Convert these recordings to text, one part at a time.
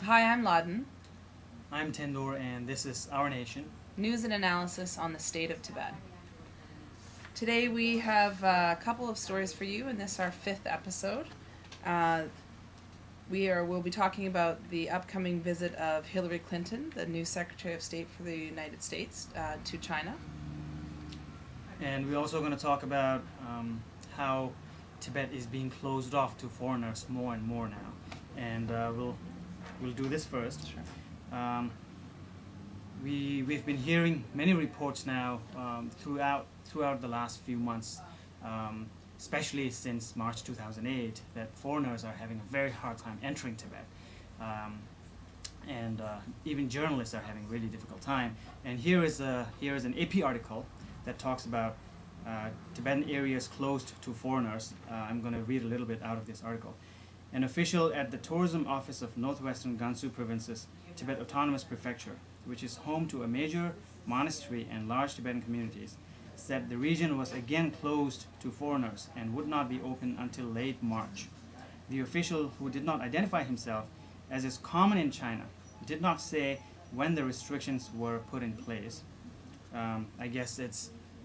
Hi, I'm Lhadon. I'm Tendor, and this is Our Nation. News and analysis on the state of Tibet. Today we have a couple of stories for you, and this is our fifth episode. We'll be talking about the upcoming visit of Hillary Clinton, the new Secretary of State for the United States, to China. And we're also going to talk about how Tibet is being closed off to foreigners more and more now. And we'll do this first. Sure. We've been hearing many reports now throughout the last few months, especially since March 2008, that foreigners are having a very hard time entering Tibet. And even journalists are having a really difficult time. And here is an AP article that talks about Tibetan areas closed to foreigners. I'm going to read a little bit out of this article. An official at the Tourism Office of Northwestern Gansu Province's Tibet Autonomous Prefecture, which is home to a major monastery and large Tibetan communities, said the region was again closed to foreigners and would not be open until late March. The official, who did not identify himself, as is common in China, did not say when the restrictions were put in place. I guess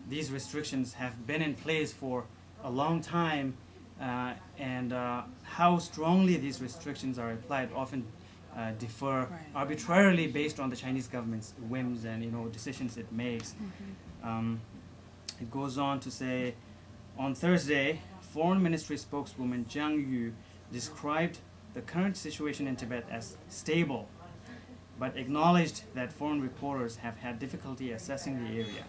these restrictions have been in place for a long time, and how strongly these restrictions are applied often differ arbitrarily based on the Chinese government's whims and decisions it makes. It goes on to say, on Thursday, Foreign Ministry spokeswoman Jiang Yu described the current situation in Tibet as stable, but acknowledged that foreign reporters have had difficulty assessing the area.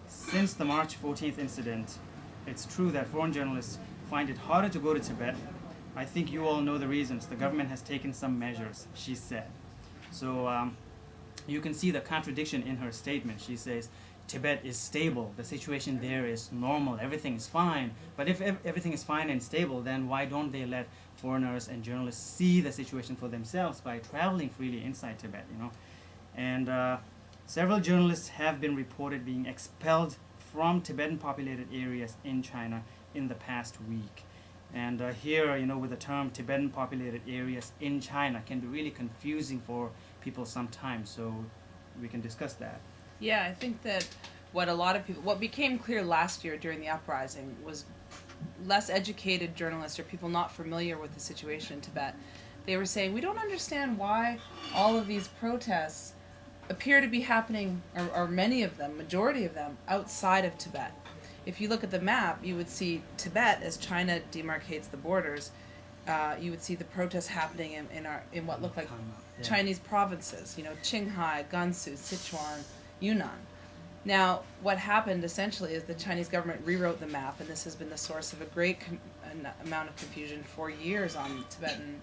Since the March 14th incident, it's true that foreign journalists find it harder to go to Tibet. I think you all know the reasons. The government has taken some measures, she said. So you can see the contradiction in her statement. She says, Tibet is stable, the situation there is normal, everything is fine. But if everything is fine and stable, then why don't they let foreigners and journalists see the situation for themselves by traveling freely inside Tibet, And several journalists have been reported being expelled from Tibetan populated areas in China in the past week. And here, with the term Tibetan populated areas in China can be really confusing for people sometimes, so we can discuss that. Yeah, I think that what became clear last year during the uprising was less educated journalists or people not familiar with the situation in Tibet. They were saying, we don't understand why all of these protests appear to be happening, or many of them, majority of them, outside of Tibet. If you look at the map, you would see Tibet, as China demarcates the borders, you would see the protests happening in what look like Chinese provinces, Qinghai, Gansu, Sichuan, Yunnan. Now, what happened essentially is the Chinese government rewrote the map, and this has been the source of a great amount of confusion for years on the Tibetan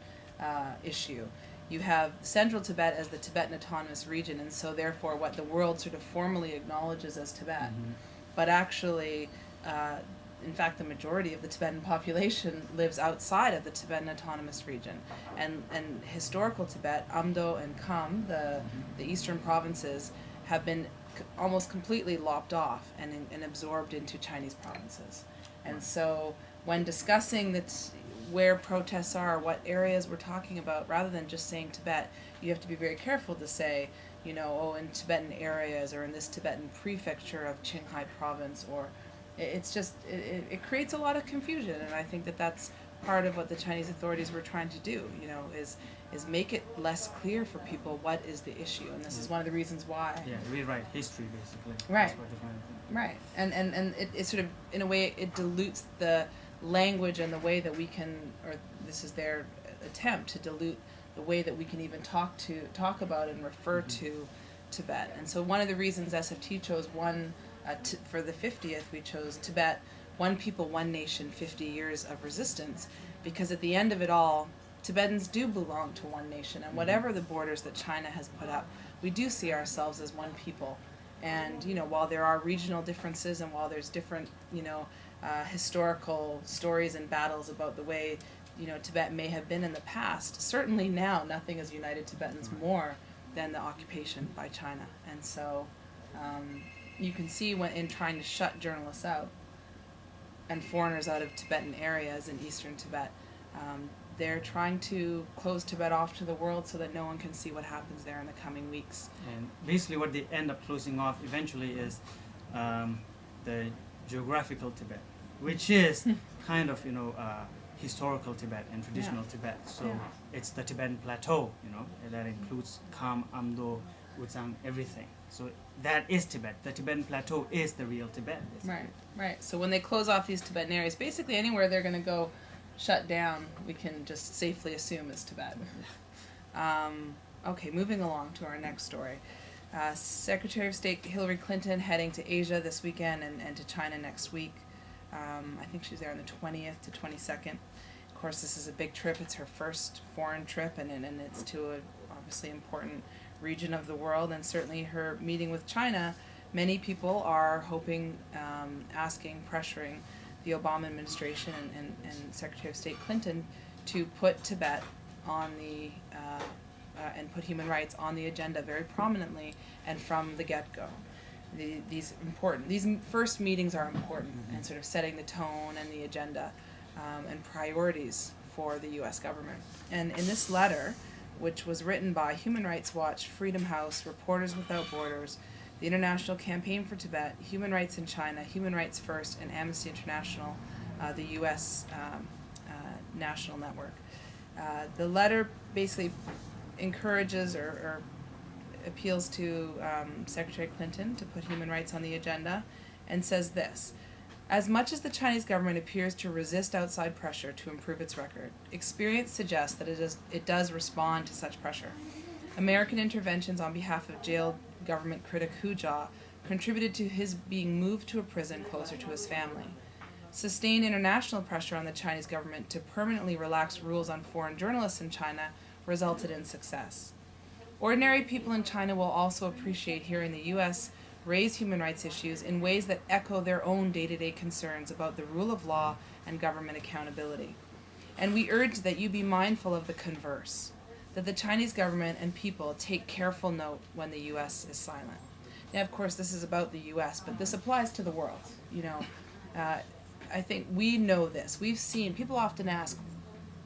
issue. You have central Tibet as the Tibetan Autonomous Region, and so therefore what the world sort of formally acknowledges as Tibet. But actually, in fact, the majority of the Tibetan population lives outside of the Tibetan Autonomous Region. And historical Tibet, Amdo and Kham, the eastern provinces, have been almost completely lopped off and absorbed into Chinese provinces. And so when discussing where protests are, what areas we're talking about, rather than just saying Tibet, you have to be very careful to say, in Tibetan areas or in this Tibetan prefecture of Qinghai province, or it creates a lot of confusion, and I think that that's part of what the Chinese authorities were trying to do, is make it less clear for people what is the issue, and this is one of the reasons why. Yeah, rewrite history, basically. Right. That's what they're trying to do. Right, and it sort of, in a way, it dilutes the language and the way that we can, or this is their attempt to dilute the way that we can even talk about and refer to Tibet. And so one of the reasons SFT chose for the 50th, we chose Tibet, One People, One Nation, 50 Years of Resistance, because at the end of it all, Tibetans do belong to one nation, and whatever the borders that China has put up, we do see ourselves as one people. And, while there are regional differences and while there's different, historical stories and battles about the way, Tibet may have been in the past, certainly now nothing has united Tibetans more than the occupation by China. And so you can see in trying to shut journalists out and foreigners out of Tibetan areas in eastern Tibet, they're trying to close Tibet off to the world so that no one can see what happens there in the coming weeks. And basically what they end up closing off eventually is the geographical Tibet, which is kind of, historical Tibet and traditional Tibet. So it's the Tibetan plateau, that includes Kham, Amdo, Uzang, everything. So that is Tibet. The Tibetan plateau is the real Tibet. Basically. Right. So when they close off these Tibetan areas, basically anywhere they're going to go shut down, we can just safely assume is Tibet. Okay, moving along to our next story. Secretary of State Hillary Clinton heading to Asia this weekend and to China next week. I think she's there on the 20th to 22nd. Of course, this is a big trip. It's her first foreign trip, and it's to a obviously important region of the world. And certainly her meeting with China, many people are hoping, asking, pressuring the Obama administration and Secretary of State Clinton to put Tibet on the and put human rights on the agenda very prominently and from the get-go. These first meetings are important and sort of setting the tone and the agenda and priorities for the U.S. government. And in this letter, which was written by Human Rights Watch, Freedom House, Reporters Without Borders, the International Campaign for Tibet, Human Rights in China, Human Rights First, and Amnesty International, the U.S. National Network. The letter basically encourages or appeals to Secretary Clinton to put human rights on the agenda and says this: as much as the Chinese government appears to resist outside pressure to improve its record, experience suggests that it does respond to such pressure. American interventions on behalf of jailed government critic Hu Jia contributed to his being moved to a prison closer to his family. Sustained international pressure on the Chinese government to permanently relax rules on foreign journalists in China resulted in success. Ordinary people in China will also appreciate hearing the U.S. raise human rights issues in ways that echo their own day-to-day concerns about the rule of law and government accountability. And we urge that you be mindful of the converse, that the Chinese government and people take careful note when the U.S. is silent. Now, of course, this is about the U.S., but this applies to the world. I think we know this. We've seen, people often ask,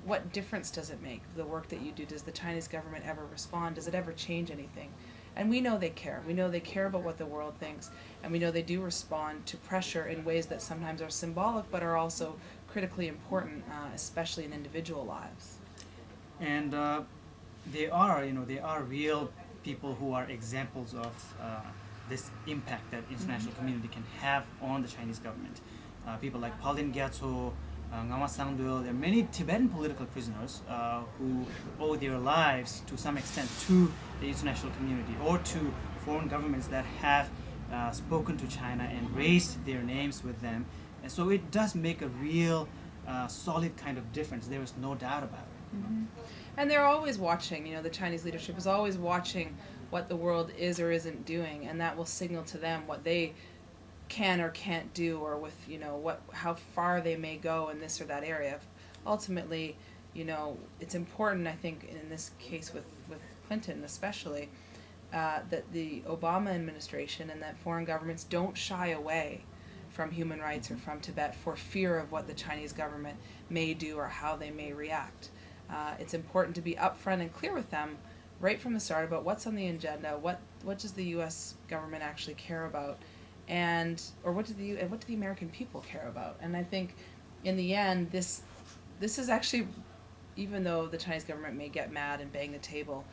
what difference does it make, the work that you do? Does the Chinese government ever respond? Does it ever change anything? And we know they care. We know they care about what the world thinks, and we know they do respond to pressure in ways that sometimes are symbolic but are also critically important, especially in individual lives. And they are real people who are examples of this impact that international community can have on the Chinese government. People like Pauline Gyatso, Ngama Sangdul, there are many Tibetan political prisoners who owe their lives to some extent to the international community or to foreign governments that have spoken to China and raised their names with them. And so it does make a real solid kind of difference. There is no doubt about it. Mm-hmm. And they're always watching, the Chinese leadership is always watching what the world is or isn't doing, and that will signal to them what they can or can't do, or with how far they may go in this or that area. Ultimately, it's important, I think, in this case with Clinton especially, that the Obama administration and that foreign governments don't shy away from human rights or from Tibet for fear of what the Chinese government may do or how they may react. It's important to be upfront and clear with them right from the start about what's on the agenda, what does the U.S. government actually care about, or what do the American people care about. And I think in the end, this is actually, even though the Chinese government may get mad and bang the table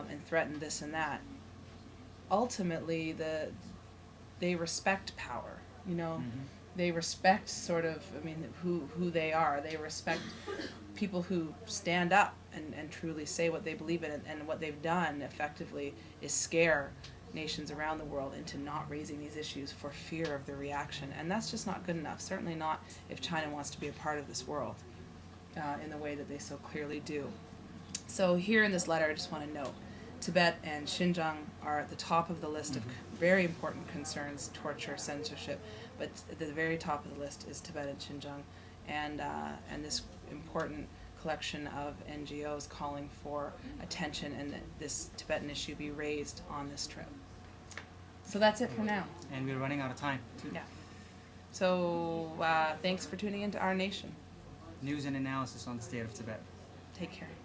and threaten this and that, ultimately they respect power. They respect who they are. They respect people who stand up and truly say what they believe in, and what they've done effectively is scare nations around the world into not raising these issues for fear of the reaction. And that's just not good enough, certainly not if China wants to be a part of this world in the way that they so clearly do. So here in this letter, I just want to note, Tibet and Xinjiang are at the top of the list of very important concerns: torture, censorship, but at the very top of the list is Tibet and Xinjiang, and this important collection of NGOs calling for attention and that this Tibetan issue be raised on this trip. So that's it for now. And we're running out of time, too. Yeah. So thanks for tuning into Our Nation. News and analysis on the state of Tibet. Take care.